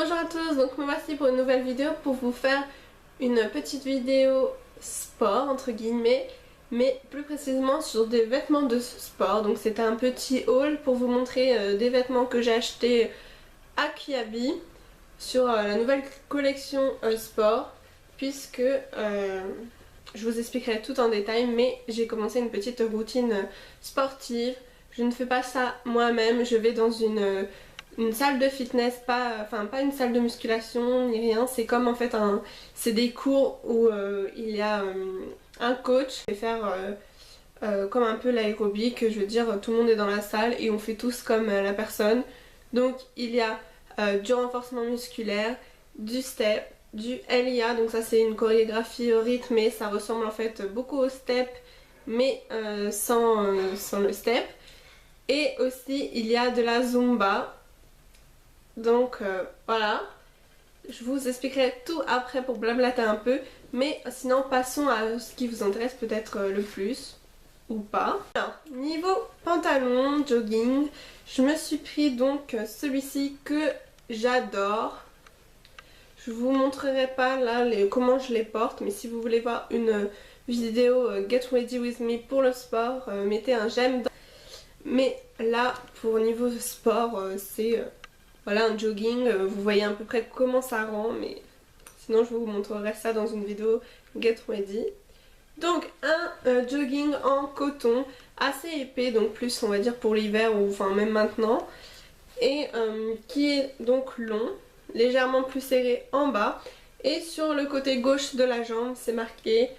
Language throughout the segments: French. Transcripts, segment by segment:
Bonjour à tous, donc me voici pour une nouvelle vidéo pour vous faire une petite vidéo sport entre guillemets, mais plus précisément sur des vêtements de sport. Donc c'était un petit haul pour vous montrer des vêtements que j'ai achetés à Kiabi sur la nouvelle collection sport, puisque je vous expliquerai tout en détail, mais j'ai commencé une petite routine sportive. Je ne fais pas ça moi-même, je vais dans une salle de fitness, pas une salle de musculation ni rien, c'est comme en fait c'est des cours où il y a un coach qui fait faire comme un peu l'aérobic, je veux dire tout le monde est dans la salle et on fait tous comme la personne. Donc il y a du renforcement musculaire, du step, du LIA, donc ça c'est une chorégraphie rythmée, ça ressemble en fait beaucoup au step mais sans le step. Et aussi il y a de la zumba. Donc voilà, je vous expliquerai tout après pour blablater un peu, mais sinon passons à ce qui vous intéresse peut-être le plus ou pas. Alors, niveau pantalon, jogging, je me suis pris donc celui-ci que j'adore. Je vous montrerai pas là comment je les porte, mais si vous voulez voir une vidéo Get Ready With Me pour le sport, mettez un j'aime. Mais là, pour niveau sport, c'est... voilà, un jogging, vous voyez à peu près comment ça rend, mais sinon je vous montrerai ça dans une vidéo Get Ready. Donc un jogging en coton assez épais, donc plus on va dire pour l'hiver ou enfin même maintenant, et qui est donc long, légèrement plus serré en bas, et sur le côté gauche de la jambe c'est marqué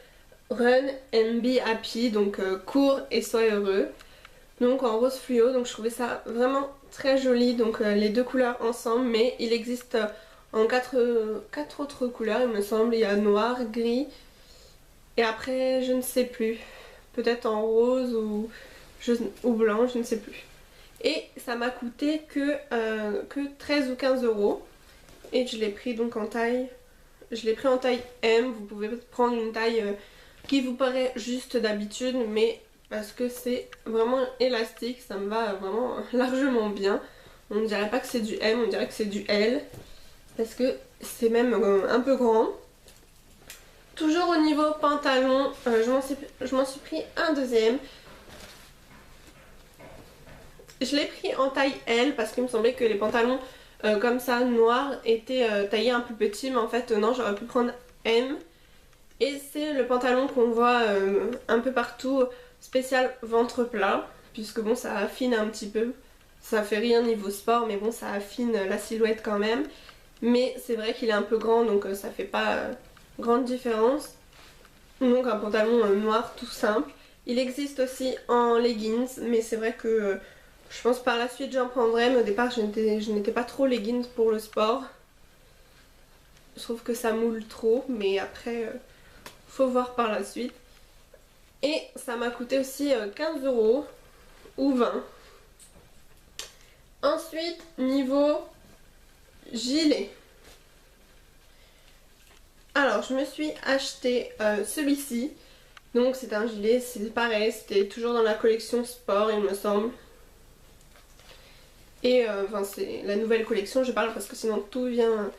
Run and be happy, donc cours et sois heureux. Donc en rose fluo, donc je trouvais ça vraiment très joli, donc les deux couleurs ensemble, mais il existe en quatre autres couleurs il me semble. Il y a noir, gris et après je ne sais plus, peut-être en rose ou blanc, je ne sais plus. Et ça m'a coûté que 13 ou 15 euros et je l'ai pris donc en taille, je l'ai pris en taille M. Vous pouvez prendre une taille qui vous paraît juste d'habitude, mais parce que c'est vraiment élastique, ça me va vraiment largement bien. On ne dirait pas que c'est du M, on dirait que c'est du L, parce que c'est même un peu grand. Toujours au niveau pantalon, je m'en suis pris un deuxième. Je l'ai pris en taille L parce qu'il me semblait que les pantalons comme ça noirs étaient taillés un peu petits, mais en fait non, j'aurais pu prendre M. Et c'est le pantalon qu'on voit un peu partout, spécial ventre plat, puisque bon ça affine un petit peu, ça fait rien niveau sport mais bon ça affine la silhouette quand même, mais c'est vrai qu'il est un peu grand donc ça fait pas grande différence. Donc un pantalon noir tout simple. Il existe aussi en leggings, mais c'est vrai que je pense par la suite j'en prendrai, mais au départ je n'étais pas trop leggings pour le sport. Je trouve que ça moule trop, mais après faut voir par la suite. Et ça m'a coûté aussi 15 euros ou 20. Ensuite, niveau gilet. Alors, je me suis acheté celui-ci. Donc, c'est un gilet, c'est pareil, c'était toujours dans la collection sport, il me semble. Et enfin, c'est la nouvelle collection, je parle parce que sinon tout vient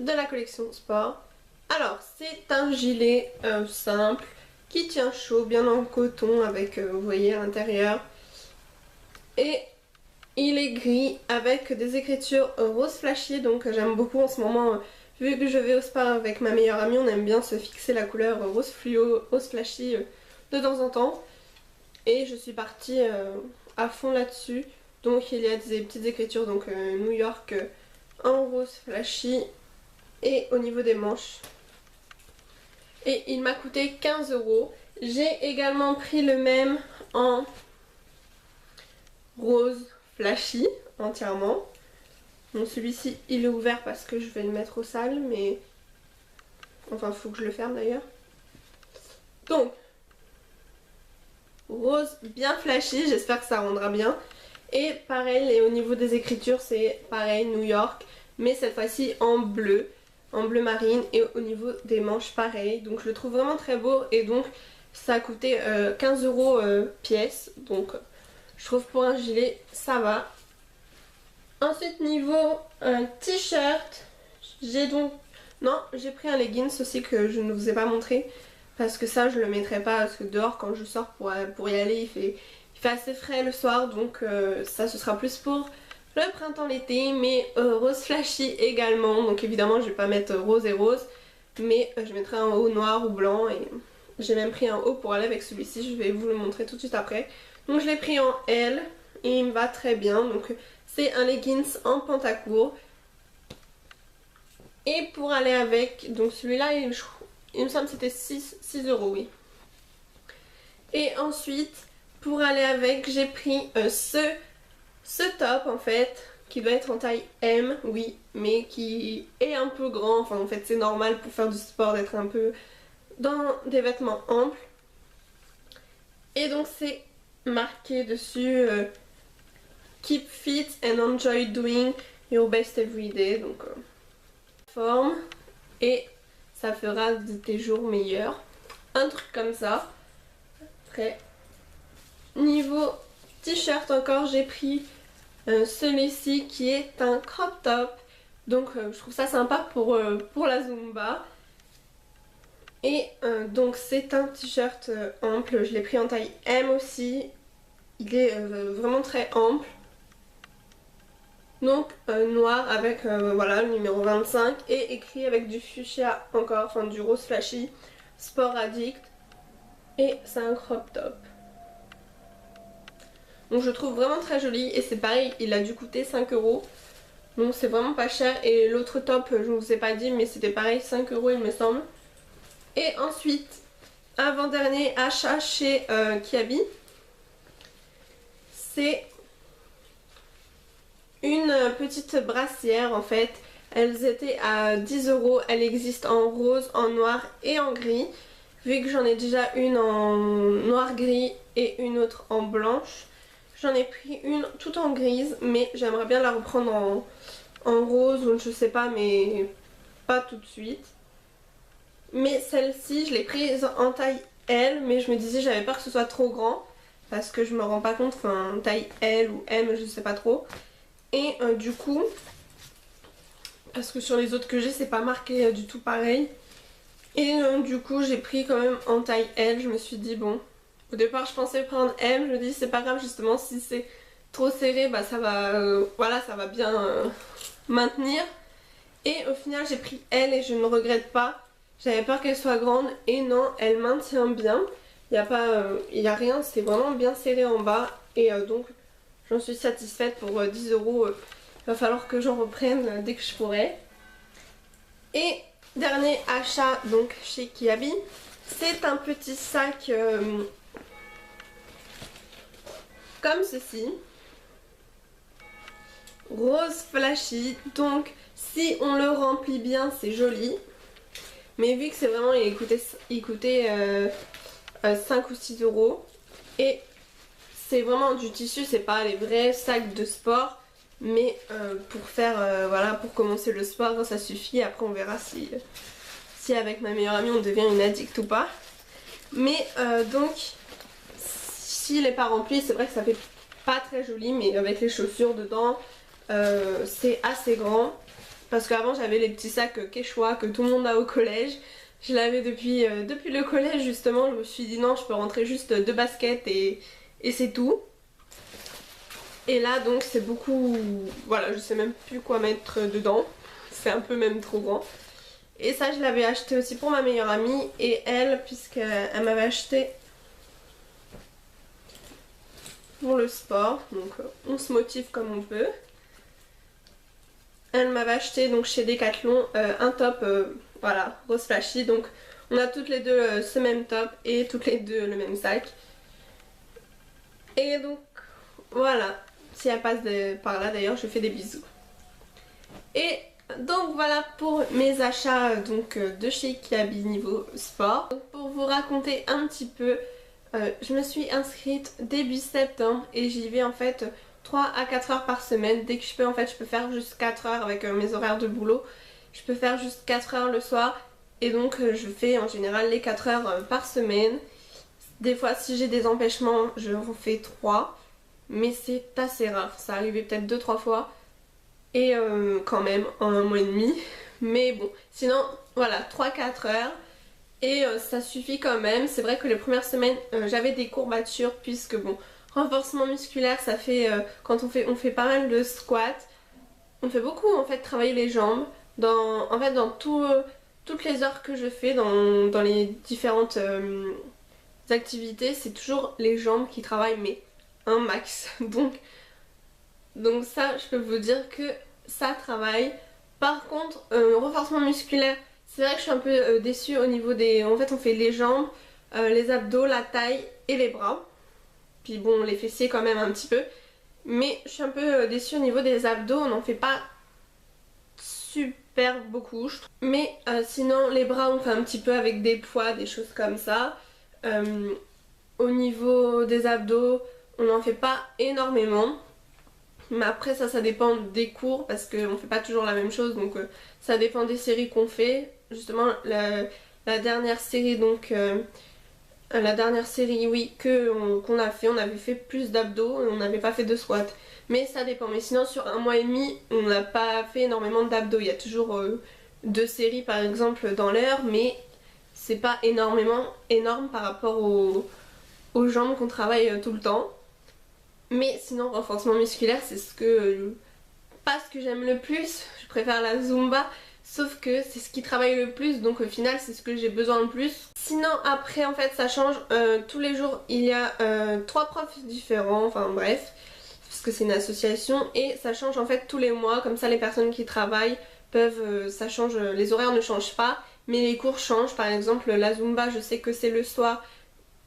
de la collection sport. Alors, c'est un gilet simple qui tient chaud, bien en coton avec, vous voyez, à l'intérieur. Et il est gris avec des écritures rose flashy, donc j'aime beaucoup en ce moment. Vu que je vais au spa avec ma meilleure amie, on aime bien se fixer la couleur rose fluo, rose flashy de temps en temps. Et je suis partie à fond là-dessus. Donc il y a des petites écritures, donc New York en rose flashy. Et au niveau des manches. Et il m'a coûté 15 euros. J'ai également pris le même en rose flashy entièrement. Donc celui-ci il est ouvert parce que je vais le mettre au sale, mais enfin faut que je le ferme d'ailleurs. Donc rose bien flashy, j'espère que ça rendra bien. Et pareil, et au niveau des écritures c'est pareil, New York, mais cette fois-ci en bleu marine, et au niveau des manches pareil. Donc je le trouve vraiment très beau et donc ça a coûté 15 euros pièce, donc je trouve pour un gilet ça va. Ensuite niveau t-shirt, j'ai donc... Non, j'ai pris un leggings aussi que je ne vous ai pas montré. Parce que ça je le mettrai pas, parce que dehors quand je sors pour y aller il fait assez frais le soir. Donc ça ce sera plus pour le printemps l'été. Mais rose flashy également. Donc évidemment je vais pas mettre rose et rose. Mais je mettrai un haut noir ou blanc. Et j'ai même pris un haut pour aller avec celui-ci. Je vais vous le montrer tout de suite après. Donc je l'ai pris en L et il me va très bien. Donc c'est un leggings en pantacourt. Et pour aller avec, donc celui-là il me semble que c'était 6 €, oui. Et ensuite pour aller avec j'ai pris ce top en fait qui doit être en taille M, oui, mais qui est un peu grand. Enfin en fait c'est normal pour faire du sport d'être un peu dans des vêtements amples. Et donc c'est marqué dessus Keep fit and enjoy doing your best every day. Donc forme et ça fera de tes jours meilleurs. Un truc comme ça. Après, niveau t-shirt encore, j'ai pris celui-ci qui est un crop top. Donc je trouve ça sympa pour la Zumba. Et donc c'est un t-shirt ample, je l'ai pris en taille M aussi. Il est vraiment très ample. Donc noir avec voilà le numéro 25 et écrit avec du fuchsia encore, enfin du rose flashy, sport addict. Et c'est un crop top. Donc je trouve vraiment très joli et c'est pareil, il a dû coûter 5 €. Donc c'est vraiment pas cher. Et l'autre top je ne vous ai pas dit mais c'était pareil, 5 € il me semble. Et ensuite, avant-dernier achat chez Kiabi, c'est une petite brassière en fait. Elles étaient à 10 €, elle existe en rose, en noir et en gris. Vu que j'en ai déjà une en noir gris et une autre en blanche, j'en ai pris une toute en grise, mais j'aimerais bien la reprendre en rose ou je sais pas, mais pas tout de suite. Mais celle-ci je l'ai prise en taille L, mais je me disais j'avais peur que ce soit trop grand parce que je me rends pas compte, enfin taille L ou M je sais pas trop. Et du coup, parce que sur les autres que j'ai c'est pas marqué du tout pareil. Et du coup j'ai pris quand même en taille L, je me suis dit bon, au départ je pensais prendre M, je me dis c'est pas grave justement si c'est trop serré bah ça va, voilà ça va bien maintenir. Et au final j'ai pris L et je ne regrette pas. J'avais peur qu'elle soit grande et non, elle maintient bien. Il n'y a rien, c'est vraiment bien serré en bas. Et donc j'en suis satisfaite pour 10 €. Il va falloir que j'en reprenne dès que je pourrai. Et dernier achat donc chez Kiabi, c'est un petit sac comme ceci. Rose flashy, donc si on le remplit bien c'est joli. Mais vu que c'est vraiment, il coûtait 5 ou 6 €. Et c'est vraiment du tissu, c'est pas les vrais sacs de sport. Mais pour faire, voilà, pour commencer le sport, ça suffit. Après on verra si avec ma meilleure amie on devient une addict ou pas. Mais donc, s'il n'est pas rempli, c'est vrai que ça fait pas très joli. Mais avec les chaussures dedans, c'est assez grand. Parce qu'avant j'avais les petits sacs Quechua que tout le monde a au collège. Je l'avais depuis le collège justement. Je me suis dit non, je peux rentrer juste 2 baskets et c'est tout. Et là donc c'est beaucoup... Voilà, je sais même plus quoi mettre dedans. C'est un peu même trop grand. Et ça je l'avais acheté aussi pour ma meilleure amie. Et elle, puisqu'elle m'avait acheté pour le sport. Donc on se motive comme on peut. Elle m'avait acheté donc chez Decathlon un top voilà, rose flashy. Donc on a toutes les deux ce même top et toutes les deux le même sac. Et donc voilà, si elle passe par là d'ailleurs je fais des bisous. Et donc voilà pour mes achats donc, de chez Kiabi niveau sport. Donc, pour vous raconter un petit peu, je me suis inscrite début septembre et j'y vais en fait 3 à 4 heures par semaine. Dès que je peux en fait je peux faire juste 4 heures avec mes horaires de boulot. Je peux faire juste 4 heures le soir et donc je fais en général les 4 heures par semaine. Des fois si j'ai des empêchements je refais 3, mais c'est assez rare. Ça arrivait peut-être 2-3 fois et quand même en un mois et demi. Mais bon, sinon voilà, 3-4 heures et ça suffit quand même. C'est vrai que les premières semaines j'avais des courbatures puisque bon, renforcement musculaire ça fait quand on fait pas mal de squats, on fait beaucoup en fait travailler les jambes. En fait dans toutes les heures que je fais dans les différentes activités, c'est toujours les jambes qui travaillent mais un max. Donc ça je peux vous dire que ça travaille. Par contre, renforcement musculaire, c'est vrai que je suis un peu déçue au niveau des... En fait on fait les jambes, les abdos, la taille et les bras. Puis bon les fessiers quand même un petit peu. Mais je suis un peu déçue au niveau des abdos, on n'en fait pas super beaucoup je trouve. Mais sinon les bras on fait un petit peu avec des poids, des choses comme ça. Au niveau des abdos on n'en fait pas énormément. Mais après ça dépend des cours parce qu'on fait pas toujours la même chose, donc ça dépend des séries qu'on fait. Justement la dernière série donc la dernière série oui qu'on a fait, on avait fait plus d'abdos et on n'avait pas fait de squat. Mais ça dépend, mais sinon sur un mois et demi on n'a pas fait énormément d'abdos. Il y a toujours 2 séries par exemple dans l'heure, mais c'est pas énorme par rapport aux jambes qu'on travaille tout le temps. Mais sinon renforcement musculaire c'est pas ce que j'aime le plus, je préfère la Zumba, sauf que c'est ce qui travaille le plus donc au final c'est ce que j'ai besoin le plus. Sinon après en fait ça change, tous les jours il y a 3 profs différents, enfin bref, parce que c'est une association et ça change en fait tous les mois, comme ça les personnes qui travaillent peuvent, ça change, les horaires ne changent pas mais les cours changent. Par exemple la Zumba je sais que c'est le soir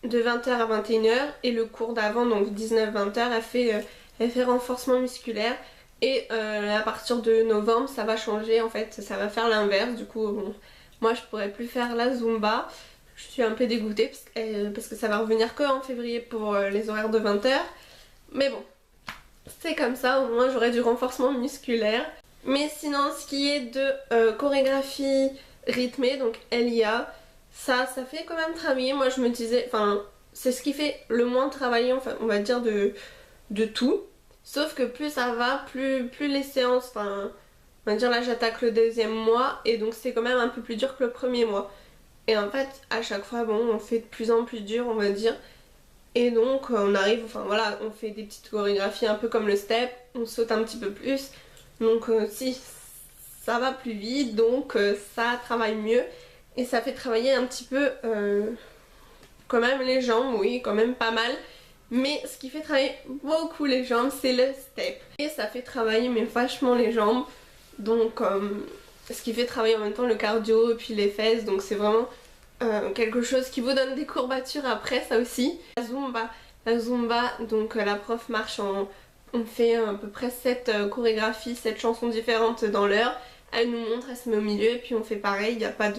de 20h à 21h et le cours d'avant donc 19-20h elle fait renforcement musculaire et à partir de novembre ça va changer en fait, ça va faire l'inverse. Du coup bon, moi je pourrais plus faire la Zumba, je suis un peu dégoûtée parce que ça va revenir que en février pour les horaires de 20h, mais bon c'est comme ça, au moins j'aurai du renforcement musculaire. Mais sinon ce qui est de chorégraphie rythmée donc LIA, ça fait quand même travailler. Moi je me disais, enfin c'est ce qui fait le moins travailler, enfin on va dire de tout. Sauf que plus ça va, plus les séances, enfin on va dire là j'attaque le 2e mois et donc c'est quand même un peu plus dur que le 1er mois. Et en fait à chaque fois bon on fait de plus en plus dur on va dire. Et donc on arrive, enfin voilà, on fait des petites chorégraphies un peu comme le step, on saute un petit peu plus. Donc si ça va plus vite, donc ça travaille mieux. Et ça fait travailler un petit peu quand même les jambes, oui, quand même pas mal. Mais ce qui fait travailler beaucoup les jambes, c'est le step. Et ça fait travailler mais vachement les jambes. Donc ce qui fait travailler en même temps le cardio et puis les fesses. Donc c'est vraiment quelque chose qui vous donne des courbatures après, ça aussi. La Zumba, donc la prof marche on fait à peu près 7 chorégraphies, 7 chansons différentes dans l'heure. Elle nous montre, elle se met au milieu et puis on fait pareil, il n'y a pas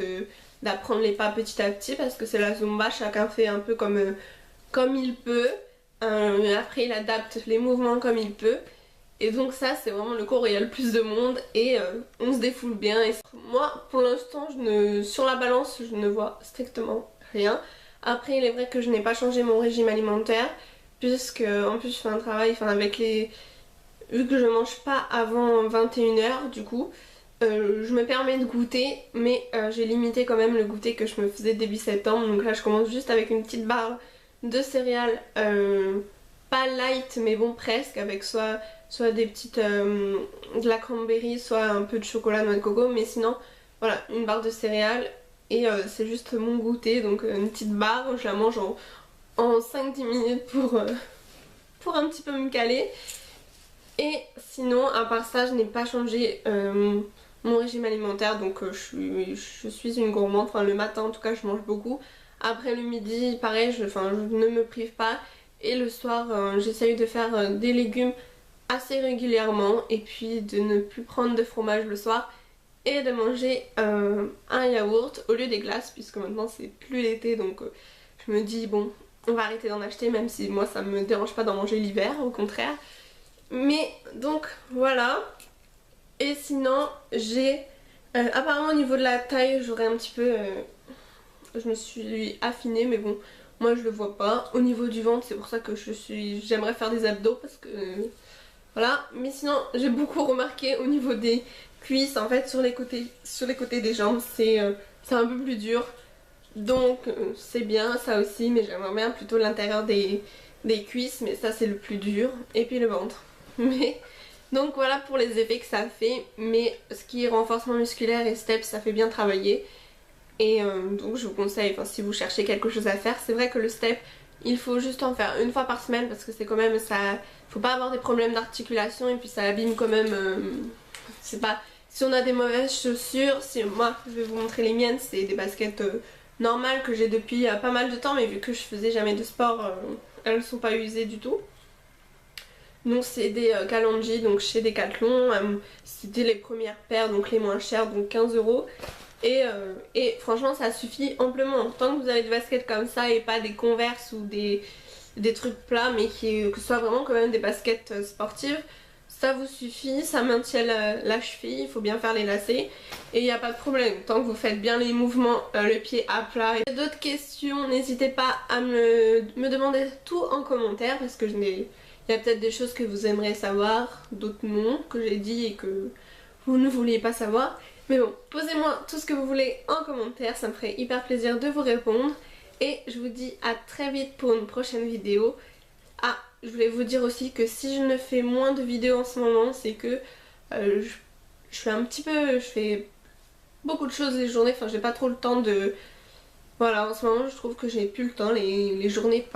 d'apprendre les pas petit à petit parce que c'est la Zumba, chacun fait un peu comme il peut. Après il adapte les mouvements comme il peut. Et donc ça c'est vraiment le cours où il y a le plus de monde et on se défoule bien. Et moi pour l'instant sur la balance je ne vois strictement rien. Après il est vrai que je n'ai pas changé mon régime alimentaire puisque en plus je fais un travail, enfin avec vu que je mange pas avant 21h du coup je me permets de goûter mais j'ai limité quand même le goûter que je me faisais début septembre. Donc là je commence juste avec une petite barre de céréales pas light mais bon presque, avec soit des petites de la cranberry, soit un peu de chocolat noix de coco, mais sinon voilà une barre de céréales et c'est juste mon goûter. Donc une petite barre, je la mange en 5-10 minutes pour un petit peu me caler. Et sinon à part ça je n'ai pas changé mon régime alimentaire, donc je suis une gourmande, enfin le matin en tout cas je mange beaucoup. Après le midi pareil, je ne me prive pas. Et le soir j'essaye de faire des légumes assez régulièrement et puis de ne plus prendre de fromage le soir et de manger un yaourt au lieu des glaces puisque maintenant c'est plus l'été. Donc je me dis bon on va arrêter d'en acheter, même si moi ça me dérange pas d'en manger l'hiver, au contraire. Mais donc voilà. Et sinon j'ai apparemment au niveau de la taille j'aurais un petit peu je me suis affinée mais bon moi je le vois pas. Au niveau du ventre c'est pour ça que j'aimerais faire des abdos parce que Voilà, mais sinon j'ai beaucoup remarqué au niveau des cuisses, en fait sur les côtés des jambes c'est un peu plus dur. Donc c'est bien ça aussi, mais j'aimerais bien plutôt l'intérieur des cuisses, mais ça c'est le plus dur. Et puis le ventre. Mais donc voilà pour les effets que ça fait, mais ce qui est renforcement musculaire et steps ça fait bien travailler. Et donc je vous conseille, enfin, si vous cherchez quelque chose à faire, c'est vrai que le step il faut juste en faire une fois par semaine parce que c'est quand même ça, faut pas avoir des problèmes d'articulation et puis ça abîme quand même, c'est pas, si on a des mauvaises chaussures, si moi je vais vous montrer les miennes, c'est des baskets normales que j'ai depuis pas mal de temps, mais vu que je faisais jamais de sport, elles sont pas usées du tout. Donc c'est des Kalonji, donc chez Decathlon, c'était les premières paires, donc les moins chères, donc 15 €. Et franchement ça suffit amplement. Tant que vous avez des baskets comme ça et pas des Converse ou des trucs plats, mais que ce soit vraiment quand même des baskets sportives, ça vous suffit, ça maintient la cheville, il faut bien faire les lacets et il n'y a pas de problème. Tant que vous faites bien les mouvements, le pied à plat. Et d'autres questions, n'hésitez pas à me demander tout en commentaire parce que il y a peut-être des choses que vous aimeriez savoir, d'autres non, que j'ai dit et que vous ne vouliez pas savoir. Mais bon, posez-moi tout ce que vous voulez en commentaire, ça me ferait hyper plaisir de vous répondre. Et je vous dis à très vite pour une prochaine vidéo. Ah, je voulais vous dire aussi que si je ne fais moins de vidéos en ce moment, c'est que je fais je fais beaucoup de choses les journées, enfin j'ai pas trop le temps de... Voilà, en ce moment je trouve que j'ai plus le temps, les journées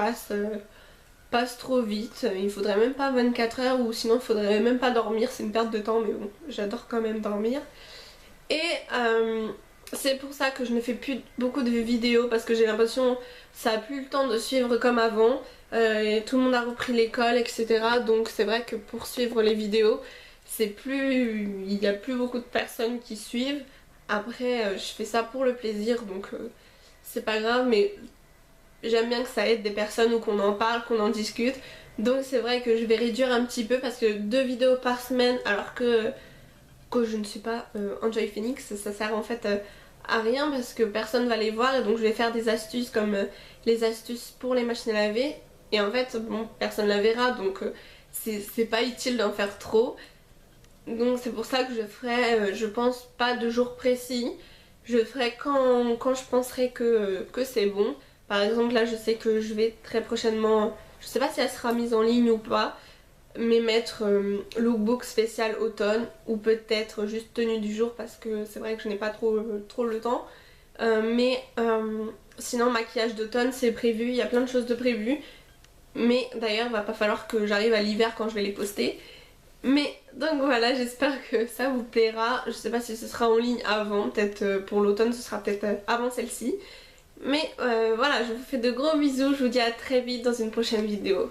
passent trop vite. Il faudrait même pas 24 heures ou sinon il faudrait même pas dormir, c'est une perte de temps, mais bon, j'adore quand même dormir. Et c'est pour ça que je ne fais plus beaucoup de vidéos parce que j'ai l'impression que ça a plus le temps de suivre comme avant. Et tout le monde a repris l'école, etc. Donc c'est vrai que pour suivre les vidéos, il n'y a plus beaucoup de personnes qui suivent. Après je fais ça pour le plaisir donc c'est pas grave, mais j'aime bien que ça aide des personnes ou qu'on en parle, qu'on en discute. Donc c'est vrai que je vais réduire un petit peu parce que 2 vidéos par semaine alors que je ne suis pas Enjoy Phoenix, ça sert en fait à rien parce que personne va les voir et donc je vais faire des astuces comme les astuces pour les machines à laver et en fait bon personne la verra donc c'est pas utile d'en faire trop. Donc c'est pour ça que je ferai je pense pas de jour précis, je ferai quand je penserai que c'est bon. Par exemple là je sais que je vais très prochainement, je sais pas si elle sera mise en ligne ou pas, mais mettre lookbook spécial automne ou peut-être juste tenue du jour parce que c'est vrai que je n'ai pas trop le temps. Mais sinon maquillage d'automne c'est prévu, il y a plein de choses de prévues. Mais d'ailleurs il va pas falloir que j'arrive à l'hiver quand je vais les poster. Mais donc voilà, j'espère que ça vous plaira. Je sais pas si ce sera en ligne avant, peut-être pour l'automne ce sera peut-être avant celle-ci. Mais voilà, je vous fais de gros bisous, je vous dis à très vite dans une prochaine vidéo.